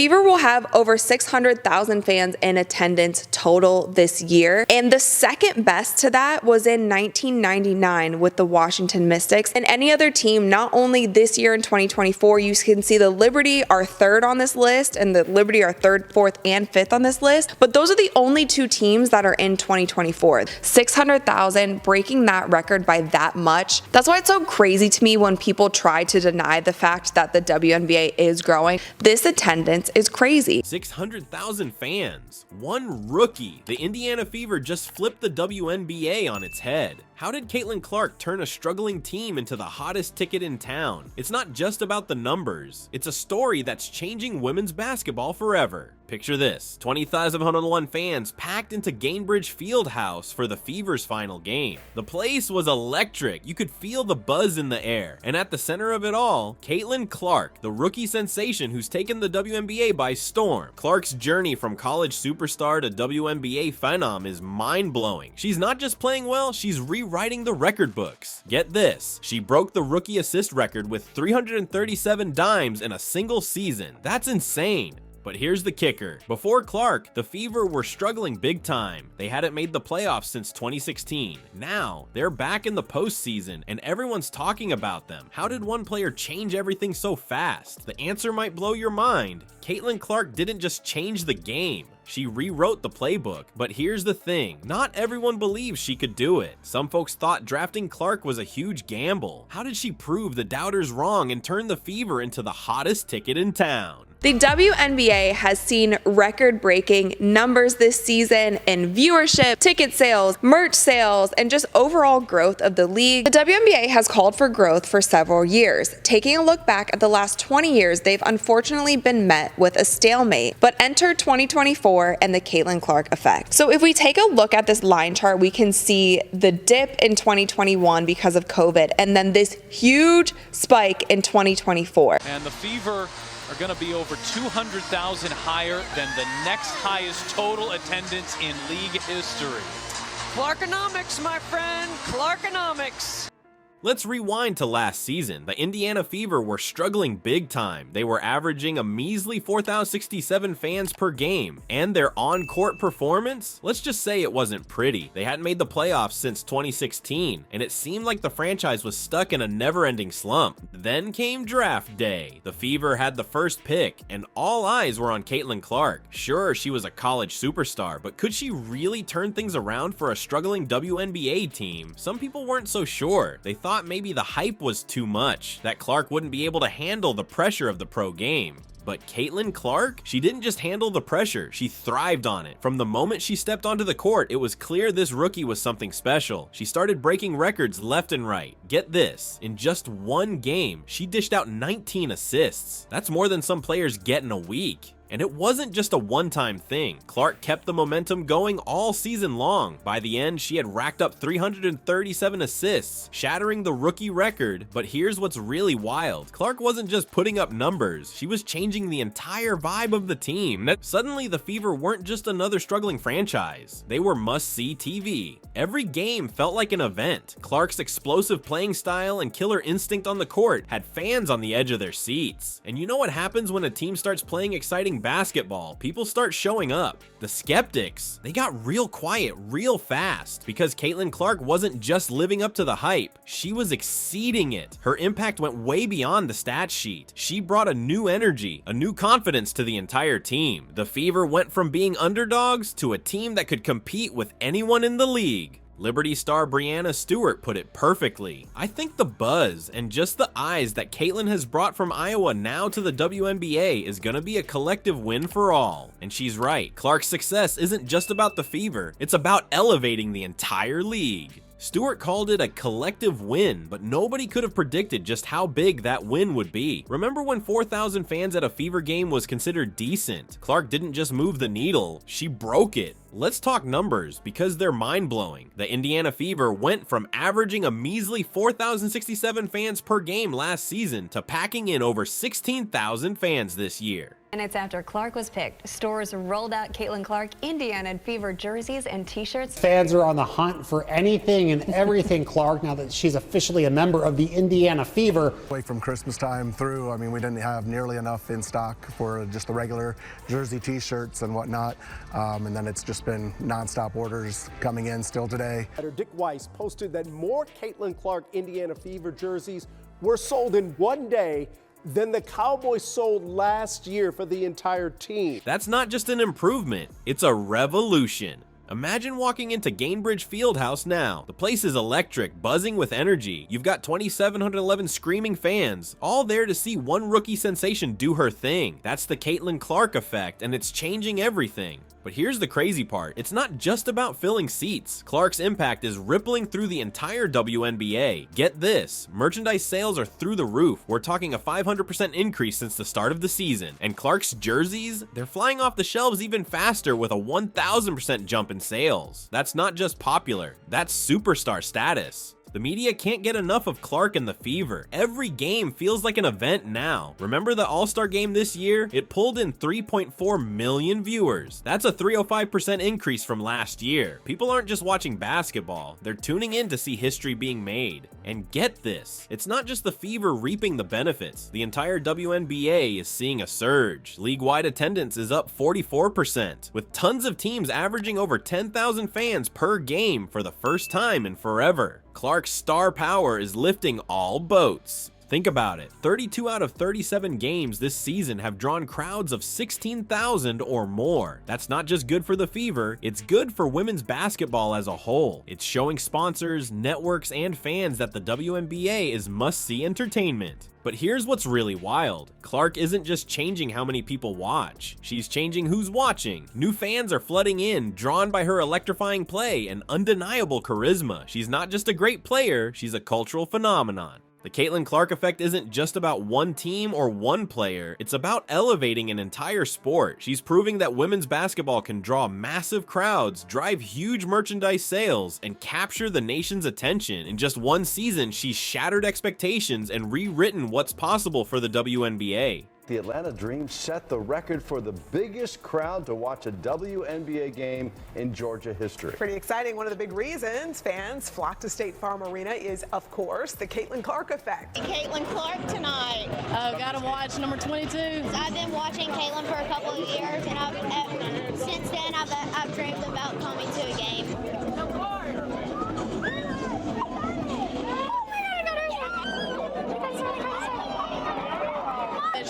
Fever will have over 600,000 fans in attendance total this year, and the second best to that was in 1999 with the Washington Mystics. And any other team, not only this year in 2024, you can see the Liberty are third on this list, and the Liberty are third, fourth, and fifth on this list, but those are the only two teams that are in 2024. 600,000, breaking that record by that much. That's why it's so crazy to me when people try to deny the fact that the WNBA is growing. This attendance is crazy. 600,000 fans, one rookie. The Indiana Fever just flipped the WNBA on its head. How did Caitlyn Clark turn a struggling team into the hottest ticket in town? It's not just about the numbers. It's a story that's changing women's basketball forever. Picture this, 20,101 fans packed into Gainbridge Fieldhouse for the Fever's final game. The place was electric. You could feel the buzz in the air. And at the center of it all, Caitlyn Clark, the rookie sensation who's taken the WNBA by storm. Clark's journey from college superstar to WNBA phenom is mind-blowing. She's not just playing well, she's rewriting the record books. Get this, she broke the rookie assist record with 337 dimes in a single season. That's insane. But here's the kicker. Before Clark, the Fever were struggling big time. They hadn't made the playoffs since 2016. Now, they're back in the postseason, and everyone's talking about them. How did one player change everything so fast? The answer might blow your mind. Caitlyn Clark didn't just change the game. She rewrote the playbook. But here's the thing, not everyone believes she could do it. Some folks thought drafting Clark was a huge gamble. How did she prove the doubters wrong and turn the Fever into the hottest ticket in town? The WNBA has seen record-breaking numbers this season in viewership, ticket sales, merch sales, and just overall growth of the league. The WNBA has called for growth for several years. Taking a look back at the last 20 years, they've unfortunately been met with a stalemate, but enter 2024 and the Caitlyn Clark effect. So if we take a look at this line chart, we can see the dip in 2021 because of COVID, and then this huge spike in 2024. And the Fever are going to be over 200,000 higher than the next highest total attendance in league history. Clarkonomics, my friend, Clarkonomics. Let's rewind to last season. The Indiana Fever were struggling big time. They were averaging a measly 4,067 fans per game. And their on-court performance? Let's just say it wasn't pretty. They hadn't made the playoffs since 2016, and it seemed like the franchise was stuck in a never-ending slump. Then came draft day. The Fever had the first pick, and all eyes were on Caitlyn Clark. Sure, she was a college superstar, but could she really turn things around for a struggling WNBA team? Some people weren't so sure. They thought maybe the hype was too much, that Clark wouldn't be able to handle the pressure of the pro game. But Caitlyn Clark? She didn't just handle the pressure, she thrived on it. From the moment she stepped onto the court, it was clear this rookie was something special. She started breaking records left and right. Get this, in just one game, she dished out 19 assists. That's more than some players get in a week. And it wasn't just a one-time thing. Clark kept the momentum going all season long. By the end, she had racked up 337 assists, shattering the rookie record. But here's what's really wild. Clark wasn't just putting up numbers, she was changing the entire vibe of the team. Suddenly, the Fever weren't just another struggling franchise. They were must-see TV. Every game felt like an event. Clark's explosive playing style and killer instinct on the court had fans on the edge of their seats. And you know what happens when a team starts playing exciting basketball? People start showing up. The skeptics, they got real quiet real fast because Caitlyn Clark wasn't just living up to the hype, she was exceeding it. Her impact went way beyond the stat sheet. She brought a new energy, a new confidence to the entire team. The Fever went from being underdogs to a team that could compete with anyone in the league. Liberty star Breanna Stewart put it perfectly. I think the buzz and just the eyes that Caitlyn has brought from Iowa now to the WNBA is gonna be a collective win for all. And she's right, Clark's success isn't just about the Fever, it's about elevating the entire league. Stewart called it a collective win, but nobody could have predicted just how big that win would be. Remember when 4,000 fans at a Fever game was considered decent? Clark didn't just move the needle, she broke it. Let's talk numbers, because they're mind-blowing. The Indiana Fever went from averaging a measly 4,067 fans per game last season to packing in over 16,000 fans this year. And it's after Clark was picked. Stores rolled out Caitlyn Clark Indiana Fever jerseys and t-shirts. Fans are on the hunt for anything and everything Clark now that she's officially a member of the Indiana Fever. Wait from Christmas time through, I mean, we didn't have nearly enough in stock for just the regular jersey t-shirts and whatnot. And then it's just been nonstop orders coming in still today. Dick Weiss posted that more Caitlyn Clark Indiana Fever jerseys were sold in one day than the Cowboys sold last year for the entire team. That's not just an improvement, it's a revolution. Imagine walking into Gainbridge Fieldhouse now. The place is electric, buzzing with energy. You've got 2,711 screaming fans, all there to see one rookie sensation do her thing. That's the Caitlyn Clark effect, and it's changing everything. But here's the crazy part. It's not just about filling seats. Clark's impact is rippling through the entire WNBA. Get this, merchandise sales are through the roof. We're talking a 500% increase since the start of the season. And Clark's jerseys, they're flying off the shelves even faster with a 1,000% jump in sales. That's not just popular, that's superstar status. The media can't get enough of Clark and the Fever. Every game feels like an event now. Remember the All-Star game this year? It pulled in 3.4 million viewers. That's a 305% increase from last year. People aren't just watching basketball, they're tuning in to see history being made. And get this, it's not just the Fever reaping the benefits. The entire WNBA is seeing a surge. League-wide attendance is up 44%, with tons of teams averaging over 10,000 fans per game for the first time in forever. Clark's star power is lifting all boats. Think about it, 32 out of 37 games this season have drawn crowds of 16,000 or more. That's not just good for the Fever, it's good for women's basketball as a whole. It's showing sponsors, networks, and fans that the WNBA is must-see entertainment. But here's what's really wild. Clark isn't just changing how many people watch, she's changing who's watching. New fans are flooding in, drawn by her electrifying play and undeniable charisma. She's not just a great player, she's a cultural phenomenon. The Caitlyn Clark effect isn't just about one team or one player, it's about elevating an entire sport. She's proving that women's basketball can draw massive crowds, drive huge merchandise sales, and capture the nation's attention. In just one season, she's shattered expectations and rewritten what's possible for the WNBA. The Atlanta Dream set the record for the biggest crowd to watch a WNBA game in Georgia history. Pretty exciting. One of the big reasons fans flock to State Farm Arena is, of course, the Caitlyn Clark effect. Caitlyn Clark tonight. Oh, gotta watch number 22. I've been watching Caitlyn for a couple of years, and since then I've dreamed about coming to a game.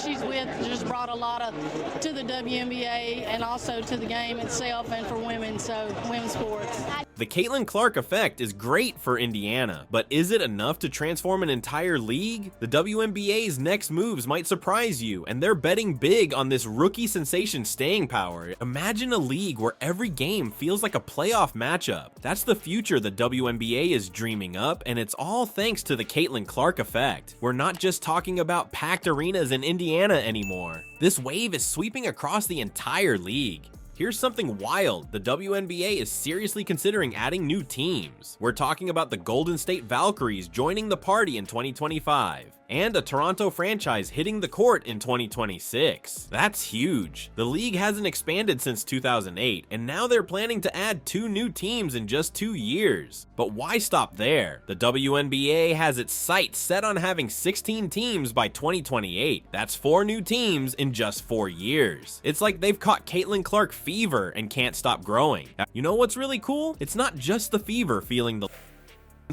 She's with just brought a lot to the WNBA and also to the game itself and for women, so women's sports. The Caitlyn Clark effect is great for Indiana, but is it enough to transform an entire league? The WNBA's next moves might surprise you, and they're betting big on this rookie sensation staying power. Imagine a league where every game feels like a playoff matchup. That's the future the WNBA is dreaming up, and it's all thanks to the Caitlyn Clark effect. We're not just talking about packed arenas in Indiana anymore. This wave is sweeping across the entire league. Here's something wild. The WNBA is seriously considering adding new teams. We're talking about the Golden State Valkyries joining the party in 2025. And a Toronto franchise hitting the court in 2026. That's huge. The league hasn't expanded since 2008, and now they're planning to add 2 new teams in just 2 years. But why stop there? The WNBA has its sights set on having 16 teams by 2028. That's 4 new teams in just 4 years. It's like they've caught Caitlyn Clark fever and can't stop growing. You know what's really cool? It's not just the Fever feeling the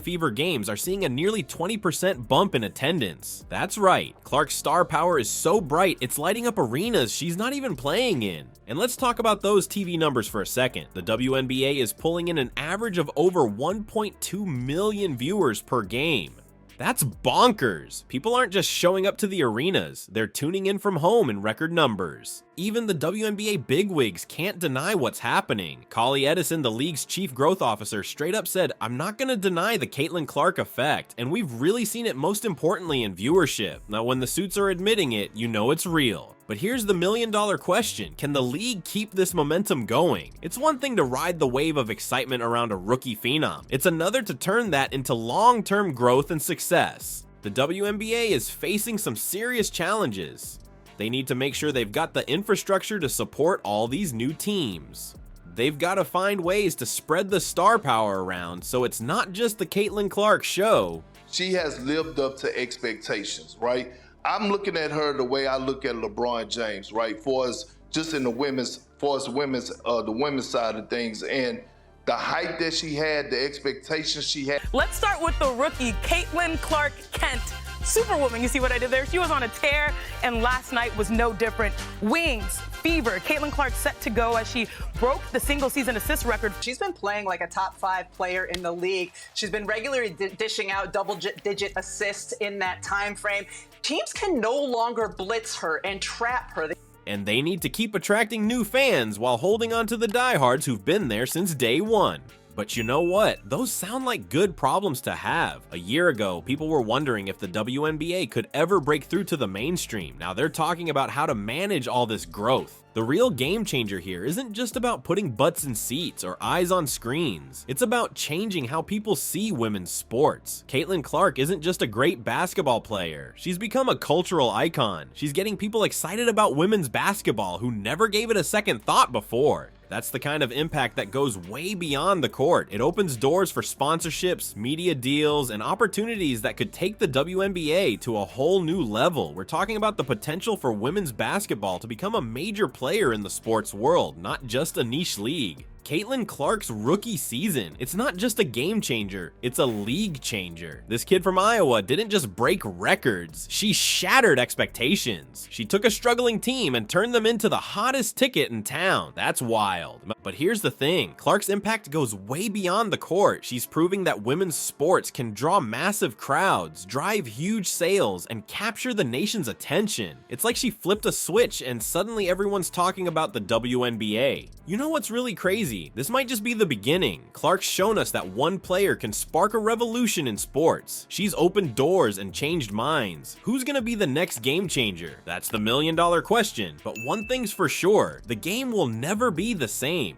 Fever games are seeing a nearly 20% bump in attendance. That's right, Clark's star power is so bright it's lighting up arenas she's not even playing in. And let's talk about those TV numbers for a second. The WNBA is pulling in an average of over 1.2 million viewers per game. That's bonkers. People aren't just showing up to the arenas, they're tuning in from home in record numbers. Even the WNBA bigwigs can't deny what's happening. Collie Edison, the league's chief growth officer, straight up said, "I'm not gonna deny the Caitlyn Clark effect, and we've really seen it most importantly in viewership." Now, when the suits are admitting it, you know it's real. But here's the million-dollar question. Can the league keep this momentum going? It's one thing to ride the wave of excitement around a rookie phenom. It's another to turn that into long-term growth and success. The WNBA is facing some serious challenges. They need to make sure they've got the infrastructure to support all these new teams. They've got to find ways to spread the star power around so it's not just the Caitlyn Clark show. She has lived up to expectations, right? I'm looking at her the way I look at LeBron James, right? For us, just in the women's side of things, and the hype that she had, the expectations she had. Let's start with the rookie, Caitlyn Clark Kent. Superwoman, you see what I did there? She was on a tear, and last night was no different. Wings, fever. Caitlyn Clark set to go as she broke the single-season assist record. She's been playing like a top 5 player in the league. She's been regularly dishing out double-digit assists in that time frame. Teams can no longer blitz her and trap her. And they need to keep attracting new fans while holding on to the diehards who've been there since day one. But you know what? Those sound like good problems to have. A year ago, people were wondering if the WNBA could ever break through to the mainstream. Now they're talking about how to manage all this growth. The real game changer here isn't just about putting butts in seats or eyes on screens. It's about changing how people see women's sports. Caitlyn Clark isn't just a great basketball player. She's become a cultural icon. She's getting people excited about women's basketball who never gave it a second thought before. That's the kind of impact that goes way beyond the court. It opens doors for sponsorships, media deals, and opportunities that could take the WNBA to a whole new level. We're talking about the potential for women's basketball to become a major player in the sports world, not just a niche league. Caitlyn Clark's rookie season, it's not just a game changer, it's a league changer. This kid from Iowa didn't just break records, she shattered expectations. She took a struggling team and turned them into the hottest ticket in town. That's wild. But here's the thing, Clark's impact goes way beyond the court. She's proving that women's sports can draw massive crowds, drive huge sales, and capture the nation's attention. It's like she flipped a switch and suddenly everyone's talking about the WNBA. You know what's really crazy? This might just be the beginning. Clark's shown us that one player can spark a revolution in sports. She's opened doors and changed minds. Who's gonna be the next game changer? That's the million-dollar question. But one thing's for sure, the game will never be the same.